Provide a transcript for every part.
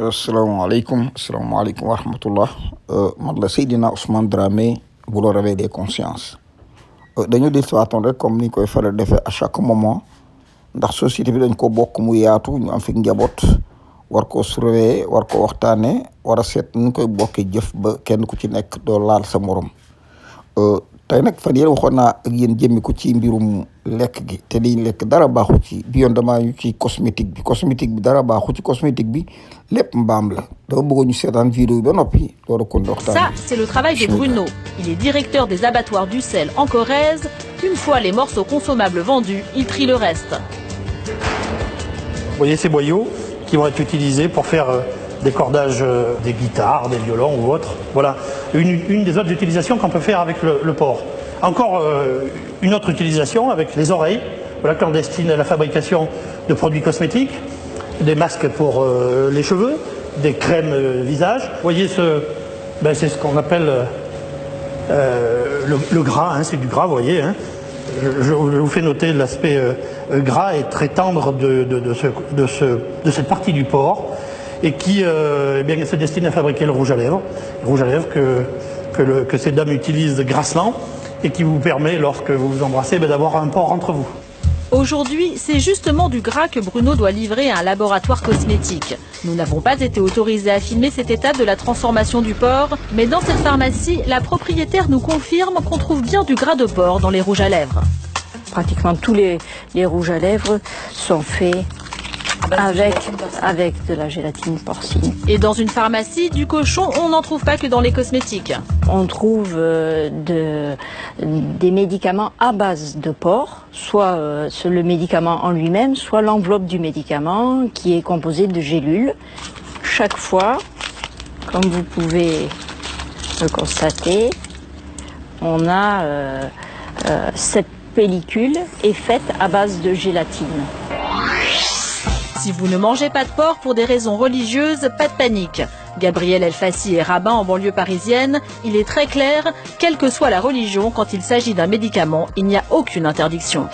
asalaamaaleykum wa rahmatullah man la Seydina Ousmane Dramé bu la réveil des consciences dañu di siwaatoon rek comme ni koy faral defee à chaque moment ndax société bi dañ ko bokk mu yaatu ñu am fi njaboot war ko surveiller war ko waxtaane war a seet nu koy bokkee jëf ba kenn ku ci nekk doo laal sa morom tey nag fan yéen waxoon naa ak yéen jëmmi ko ci mbirum lekk gi te liñ lekk dara baaxu ci bi yoon damaa ñu ci cosmétique bi dara baaxu ci cosmétique bi lépp mbaam la dama bëggoon ñu seetaan vidéo ba noppi loolu kon waxtaan. Ça, c'est le travail de Bruno. Il est directeur des abattoirs d'Ussel en Corrèze. Une fois les morceaux consommables vendus, il trie le reste. Vous voyez ces boyaux qui vont être utilisés pour faire des cordages des guitares, des violons ou autres. Voilà une des autres utilisations qu'on peut faire avec le porc. Encore une autre utilisation avec les oreilles, voilà, clandestine à la fabrication de produits cosmétiques, des masques pour les cheveux, des crèmes visage. Vous voyez, c'est ce qu'on appelle le gras, c'est du gras, vous voyez. Je vous fais noter l'aspect gras et très tendre de cette partie du porc et qui se destine à fabriquer le rouge à lèvres que ces dames utilisent grassement et qui vous permet, lorsque vous vous embrassez, d'avoir un porc entre vous. Aujourd'hui, c'est justement du gras que Bruno doit livrer à un laboratoire cosmétique. Nous n'avons pas été autorisés à filmer cette étape de la transformation du porc, mais dans cette pharmacie, la propriétaire nous confirme qu'on trouve bien du gras de porc dans les rouges à lèvres. Pratiquement tous les rouges à lèvres sont faits avec de la gélatine porcine. Et dans une pharmacie, du cochon, on n'en trouve pas que dans les cosmétiques. On trouve des médicaments à base de porc, soit le médicament en lui-même, soit l'enveloppe du médicament qui est composée de gélules. Chaque fois, comme vous pouvez le constater, on a cette pellicule est faite à base de gélatine. Si vous ne mangez pas de porc pour des raisons religieuses, pas de panique. Gabriel Elfassi est rabbin en banlieue parisienne. Il est très clair, quelle que soit la religion, quand il s'agit d'un médicament, il n'y a aucune interdiction.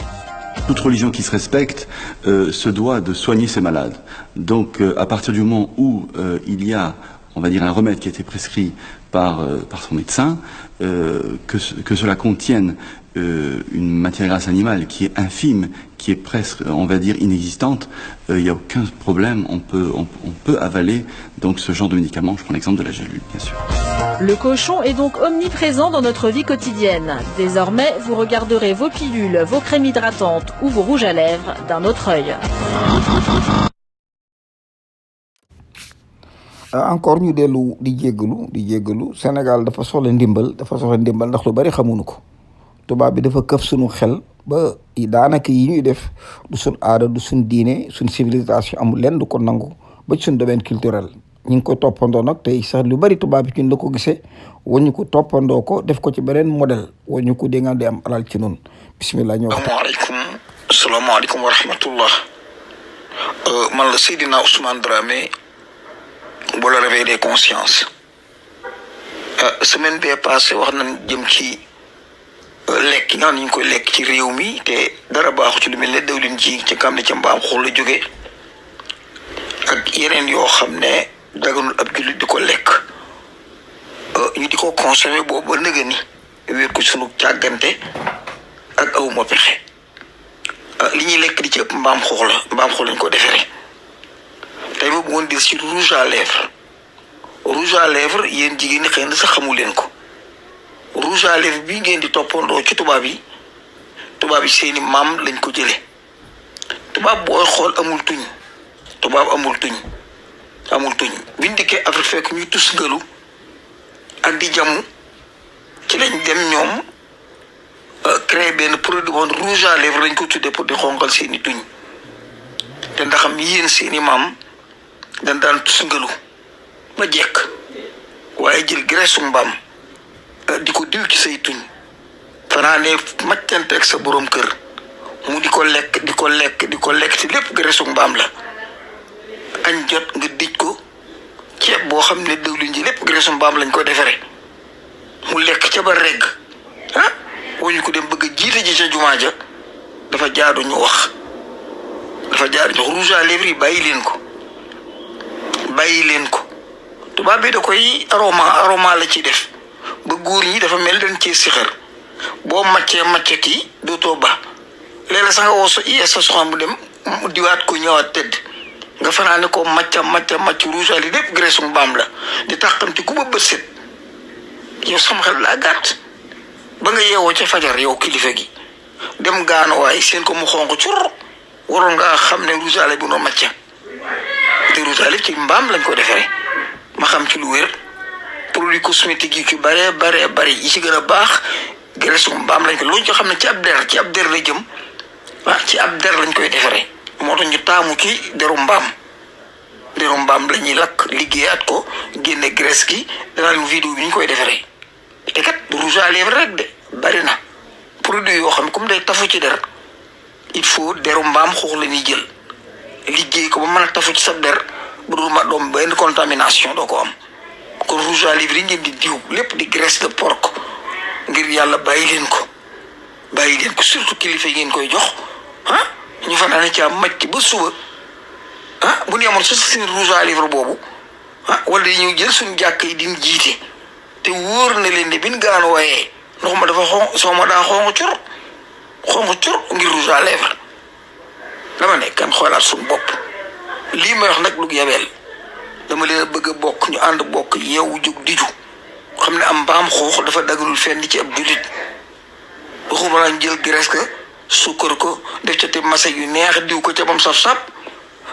Toute religion qui se respecte se doit de soigner ses malades. Donc à partir du moment où il y a, on va dire, un remède qui a été prescrit par son médecin, que cela contienne une matière grasse animale qui est infime, qui est presque, on va dire, inexistante, il n'y a aucun problème, on peut avaler donc ce genre de médicament. Je prends l'exemple de la gélule, bien sûr. Le cochon est donc omniprésent dans notre vie quotidienne. Désormais, vous regarderez vos pilules, vos crèmes hydratantes ou vos rouges à lèvres d'un autre œil. Encore ñu dellu di jéggalu Sénégal dafa soxla ndimbal ndax lu bari xamuñu ko tubaab bi dafa këf suñu xel ba daanaka yi ñuy def du suñ aada du suñ diine suñ civilisation amul lenn du ko nangu ba ci suñ domaine culturel ñu ngi koy toppandoo nag tey sax lu bari tubaab bi ci ñu la ko gisee wañu ko toppandoo ko def ko ci beneen modèle wañu ko di nga di am alal ci nun bismillah ñu wax. Asalaamaaleykum wa rahmatullah man la Seydina Ousmane Dramé bu la réveil des consciences semaine bee passé wax nañ jëm ci lekk nga xam ne ñu koy lekk ci réew mi te dara baaxu ci lu mel ne dawlin ji ci kam ne ca mbaam xool la jóge ak yeneen yoo xam ne daganul ab jullit di ko lekk ñu di ko consommer boobu ba nëga ni wéer ko sunu càggante ak awuma pexe li ñuy lekk di ci ëpp mbaam xool lañ ko defaree tey ma bëggoon dir ci rouge à lèvres yéen jigéen ñi xëy na sax xamu leen ko rouge à lèvres bii ngeen di toppandoo ci tubaab yi seeni maam lañ ko jële tubaab booy xool amul tuñ biñ dikkee Afrique fekk ñuy tus ngalu ak di jamu ci lañ dem ñoom créer benn produit woon rouge à lèvres lañ ko tuddee pour di xonqal seeni tuñ te ndaxam yéen seeni maam dañ daan tus ngalu ba jekk waaye jël graisse mbaam di ko diw ci say tuñ fanaane maccante ak sa borom kër mu di ko lekk ci lépp graisse mbaam la añ jot nga dij ko ceeb boo xam ne dëwlin ji lépp graisse mbaam lañ ko defaree mu lekk ca ba regg wañu ko dem bëgg a jiite ji ca jumaa ja dafa jaadu ñu wax rouge à lèvres yi bàyyi bàyyi leen ko tubaab bi da koy aroma la ci def ba góor ñi dafa mel dañ cee sixar boo maccati dootoo ba léeg-léeg sax nga woo sa soxna bu dem mu diwaat ko ñëwaat tëdd nga fanaane ko macc rouge ali lépp graisse mbaam la di tàqamti ku ba bët set yow sama xel laa gàtt ba nga yeewoo ca fajar yow kilifa gi dem gaanuwaay seen ko mu xonq cur waroon nga xam ne rouge ali bu noo macca te rouge ali ci mbaam lañ ko defaree ma xam ci lu wér produit cosmétique yi ci bare yi ci gën a baax graisse mbaam lañ ko loolu ci xam ne ci ab der la jëm ci ab der lañ koy defaree moo tax ñu taamu ci deru mbaam la ñuy lakk liggéeyaat ko génne graisse gi danaa leen vidéo bi ñu koy defaree te kat du rouge à lèvres rek de bari na produit yoo xam ne comme day tafu ci der il faut deru mbaam xuux la ñuy jël liggéey ko ba mën a tafu ci sa der bu dul ma doom benn contamination doo ko am kon rouge à lèvres yi ngeen di diw lépp di graisse de porc ngir yàlla bàyyi leen ko surtout kilifa yi ngeen koy jox ñu fa naan ci am macc ba suba bu ñu amoon seen rouge à lèvres boobu wala dañuy jël suñu jàkk yi din jiite te wóor na leen ne bin gaanu waaye ndox ma dafa soo daa xonq cur ngir rouge à lèvres dama ne kan xoolaat suñu bopp lii may wax nag lu yabeel dama leen a bëgg a bokk ñu ànd bokk yeewu jóg diju xam ne am mbaam xoox dafa dagalul fenn ci ab jullit waxuma laa jël graisse ka sukkar ko def ca te masa yu neex diw ko ca bam saf-sap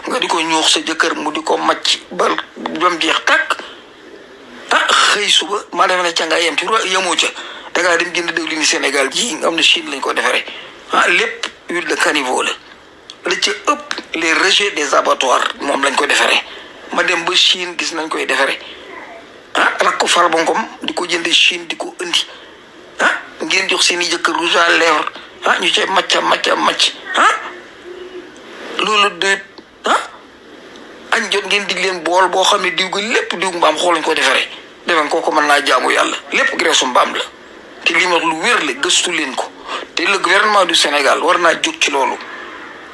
nga di ko ñuux sa jëkkër mu di ko macc ba bam jeex tàkk xëy suba maa defe ne ca nga yem ci yemoo ca dangaa dem jënd diwlin Sénégal ji nga am ne Chine lañ ko defaree lépp huile de caniveau la ci ëpp les rejets des abattoirs moom lañ ko defaree ma dem ba Chine gis nañ koy defaree rak ko Farba Ngom di ko jënde Chine di ko indi ngeen jox seen i jëkkër rouge à lèvres ñu cay macc loolu de añ jot ngeen dig leen bool boo xam ne diw gi lépp diw mbaam xool lañ ko defaree defen kooku mën naa jaamu yàlla lépp graisse mbaam la te li ma wax lu wér la gëstu leen ko te le gouvernement du Sénégal war naa jóg ci loolu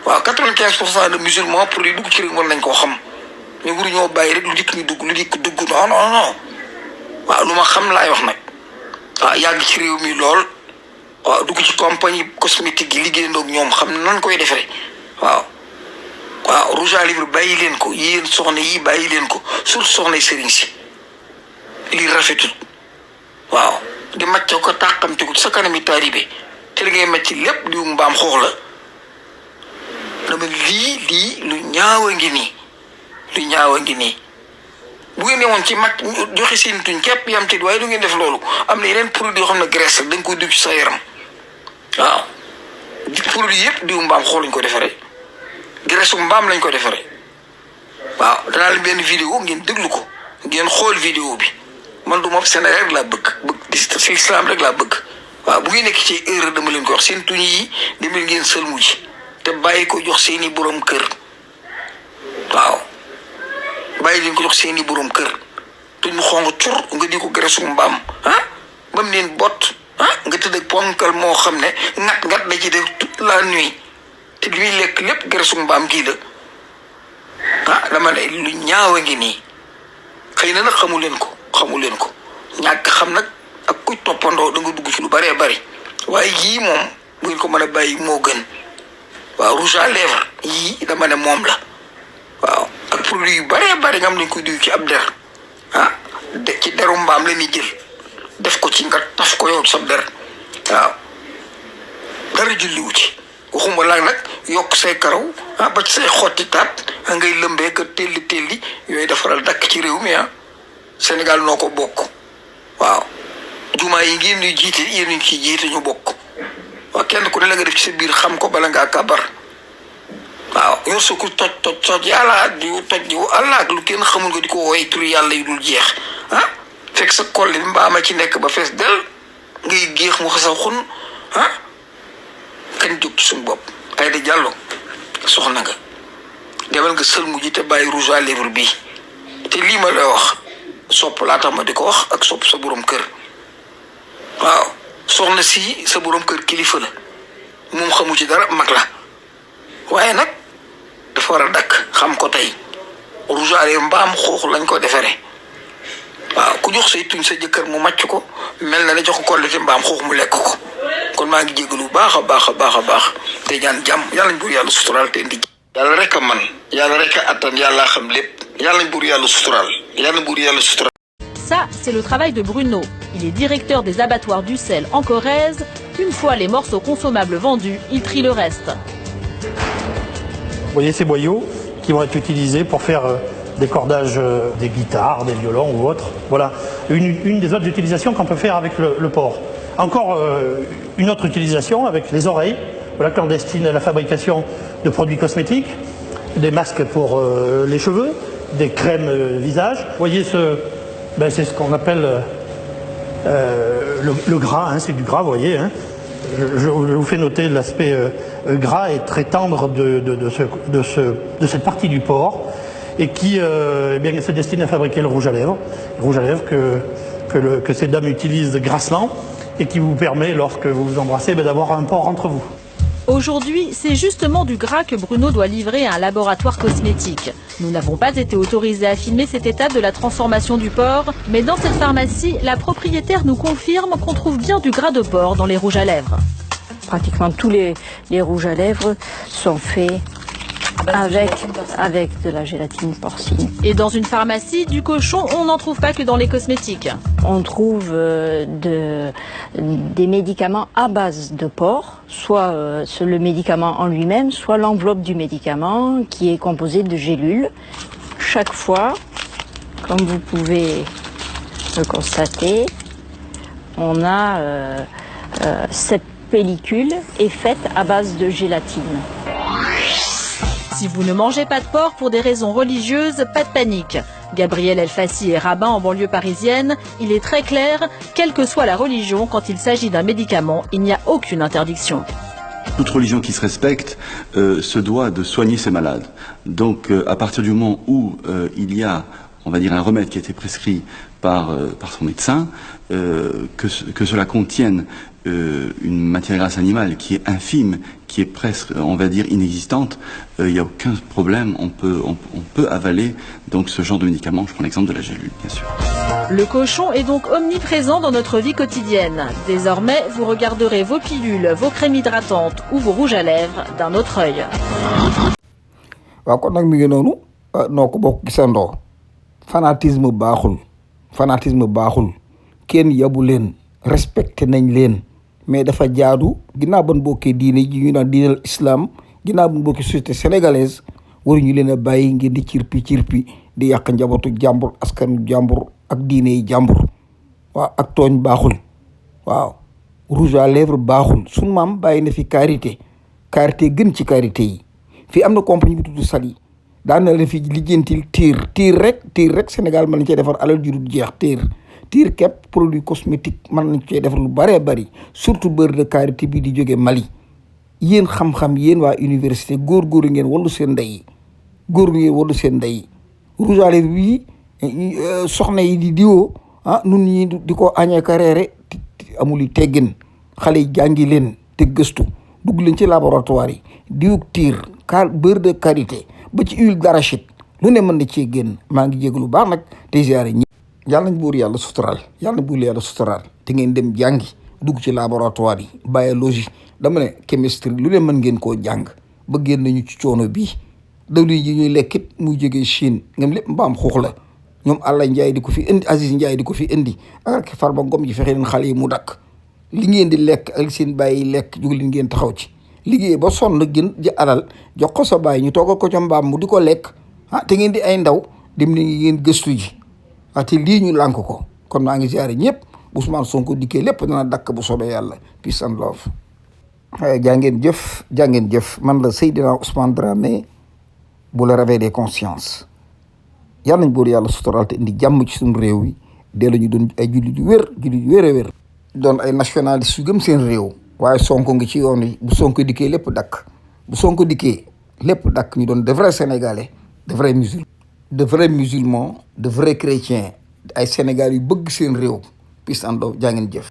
waaw 95% de musulmans pour yi dugg ci réew war nañ koo xam mais waruñoo bàyyi rek lu dikk ñu dugg non waaw lu ma xam laay wax nag yàgg ci réew mi lool dugg ci compagnie cosmétique yi liggéey ndoog ñoom xam nan koy defaree waaw rouge à lèvres bàyyi leen ko yéen soxna yi bàyyi leen ko surtout soxna sëriñ si lii rafetul waaw di macc ko tàqamti ko ci sa kanami taalibe te li ngay macc lépp diw mbaam xoox la dama lii lu ñaawa ngi nii bu ngeen demoon ci macc joxe seen tuñ képp yam ci waaye du ngeen def loolu am na yeneen produit yoo xam ne graisse la da nga koy diw ci sa yaram waaw produit yëpp diw mbaam xool lañ ko defaree graisse mbaam lañ ko defaree waaw danaa leen benn vidéo ngeen déglu ko ngeen xool vidéo bi man du moom Sénégal rek laa bëgg si islam rek laa bëgg waaw bu ngeen nekk ci erreur dama leen ko wax seen tuñ yi demel ngeen sëlmu ci te bàyyi ko jox seeni borom kër waaw bàyyi leen ko jox seeni borom kër tuñ mu xonq cur nga di ko graisse mbaam ba mu leen bot nga tëdd ak ponkal moo xam ne ngat da ci def toute la nuit te li muy lekk lépp graisse mbaam gii la dama ne lu ñaawa ngi nii xëy na nag xamu leen ko ñàkk xam nag ak kuy toppandoo da nga dugg ci lu bëree bëri waaye yii moom bu ngeen ko mën a bàyyi moo gën waaw rouge à lèvres yii dama ne moom la waaw ak produit yu bëree bëri nga am nañ koy diw ci ab der ci deru mbaam la ñuy jël def ko ci nga taf ko yow sa der waaw dara julliwu ci waxuma laa nag yokk say karaw ba ci say xotti taat ngay lëmbee ka telli yooyu defaral dakk ci réew mi Sénégal noo ko bokk waaw jumaa yi ngeen di jiite yéen ñu ciy jiite ñu bokk waaw kenn ku ne la nga def ci sa biir xam ko bala ngaa kabar waaw yor sa ku toj yàlla diw Allah ak lu kenn xamul nga di ko woy turu yàlla yu dul jeex fekk sa kolli mbaama ci nekk ba fees del ngay géex mu xasaw xun kañ jóg ci suñu bopp ay da jàllo soxna nga demal nga sëlmu ji te bàyyi rouge à lèvres bii te lii ma lay wax sopp laa tax ma di ko wax ak sopp sa borom kër waaw soxna si sa borom kër kilifa la moom xamu ci dara mag la waaye nag dafa war a dakk xam ko tey rouge à lèvres mbaam xuux lañ ko defaree waaw ku jox say tuñ sa jëkkër mu màcc ko mel na ne jox ko kollite mbaam xuux mu lekk ko kon maa ngi jégalu baax a baax te ñaan jàmm yàlla nañ buur yàlla suturaal te indi yàlla rek a man yàlla rek a attan yàlla xam lépp yàlla nañ buur yàlla suturaal yàlla buur yàlla suturaal. Ça, c'est le travail de Bruno. Il est directeur des abattoirs d'Ussel en Corrèze. Une fois les morceaux consommables vendus, il trie le reste. Vous voyez ces boyaux qui vont être utilisés pour faire des cordages des guitares, des violons ou autres. Voilà, une des autres utilisations qu'on peut faire avec le porc. Encore une autre utilisation avec les oreilles, voilà, clandestine à la fabrication de produits cosmétiques, des masques pour les cheveux, des crèmes visage. Vous voyez, c'est ce qu'on appelle le gras, hein, c'est du gras, vous voyez. Hein. Je vous fais noter l'aspect gras et très tendre de cette partie du porc et qui se destine à fabriquer le rouge à lèvres. Le rouge à lèvres que ces dames utilisent grassement et qui vous permet, lorsque vous vous embrassez, d'avoir un porc entre vous. Aujourd'hui, c'est justement du gras que Bruno doit livrer à un laboratoire cosmétique. Nous n'avons pas été autorisés à filmer cette étape de la transformation du porc, mais dans cette pharmacie, la propriétaire nous confirme qu'on trouve bien du gras de porc dans les rouges à lèvres. Pratiquement tous les rouges à lèvres sont faits avec de la gélatine porcine. Et dans une pharmacie, du cochon, on n'en trouve pas que dans les cosmétiques. On trouve des médicaments à base de porc, soit le médicament en lui-même, soit l'enveloppe du médicament qui est composée de gélules. Chaque fois, comme vous pouvez le constater, on a cette pellicule est faite à base de gélatine. Si vous ne mangez pas de porc pour des raisons religieuses, pas de panique. Gabriel Elfassi est rabbin en banlieue parisienne. Il est très clair, quelle que soit la religion, quand il s'agit d'un médicament, il n'y a aucune interdiction. Toute religion qui se respecte se doit de soigner ses malades. Donc à partir du moment où il y a, on va dire, un remède qui a été prescrit par son médecin, que cela contienne une matière grasse animale qui est infime, qui est presque, on va dire, inexistante, il n'y a aucun problème, on peut avaler donc ce genre de médicament. Je prends l'exemple de la gélule, bien sûr. Le cochon est donc omniprésent dans notre vie quotidienne. Désormais, vous regarderez vos pilules, vos crèmes hydratantes ou vos rouges à lèvres d'un autre œil. waaw kon nag mi ngi noonu noo ko bokk gisandoo fanatisme baaxul kenn yabu leen respecté nañ leen mais dafa jaadu ginnaaw ban bokkee diine ji ñu naan diinal islam ginnaaw ban bokkee société sénégalaise waruñu leen a bàyyi ngeen di cirpi di yàq njabootu jàmbur askanu jàmbur ak diine yi jàmbur waaw ak tooñ baaxul waaw rouge à lèvres baaxul suñu maam bàyyi na fi karité gën ci karité yi fii am na compagnie bu tudd Sali daan na leen fi lijjantil tiir rek Sénégal mën nañ cee defar alal ju dul jeex tiir képp produit cosmétique mën nañ cee defar lu bëree bëri surtout beurre de karité bi di jóge Mali yéen xam-xam yéen waa université góor ngeen wallu seen ndey rouge à lèvres bi soxna yi di diwoo nun ñi di ko añee ka reere amul teggin xale yi jàngi leen te gëstu dugg leen ci laboratoire yi diwuk tiir beurre de karité ba ci huile d'arachide lu ne mën na cee génn maa ngi jégalu baax nag te ziare ñi yàlla nañ buur yàlla suturaal te ngeen dem jàngi dugg ci laboratoire yi biologie dama ne chimistrie lu ne mën ngeen koo jàng ba génn nañu ci coono bii dawlin yi ñuy lekkit muy jógee Chine ngam lépp mbaam xuux la ñoom Alla Ndiaye di ko fi indi Aziz Ndiaye di ko fi indi ak Farba Ngom ji fexe leen xale yi mu dakk li ngeen di lekk ak seen bàyyi lekk jóg leen ngeen taxaw ci liggéey ba sonn gën ji alal jox ko sa bàyyi ñu toogal ko ca mbaam mu di ko lekk te ngeen di ay ndaw dem li ngeen gëstu ji te lii ñu lànk ko kon maa ngi ziare ñëpp Ousmane Sonko dikkee lépp dana dakk bu soobee yàlla peace and love. jaa ngeen jëf man la Seydina Ousmane Dramé bu la réveil des consciences yàlla nañ buur yàlla sutural te indi jàmm ci suñu réew yi dellu ñu doon ay jullit yu wér a wér doon ay nationalistes yu gëm seen réew waaye Sonko ngi ci yoon yi bu Sonko dikkee lépp dakk ñu doon de vrais sénégalais de vrais musulmans de vrais chrétiens ay sénégal yu bëgg seen réew peace and love jaa ngeen jëf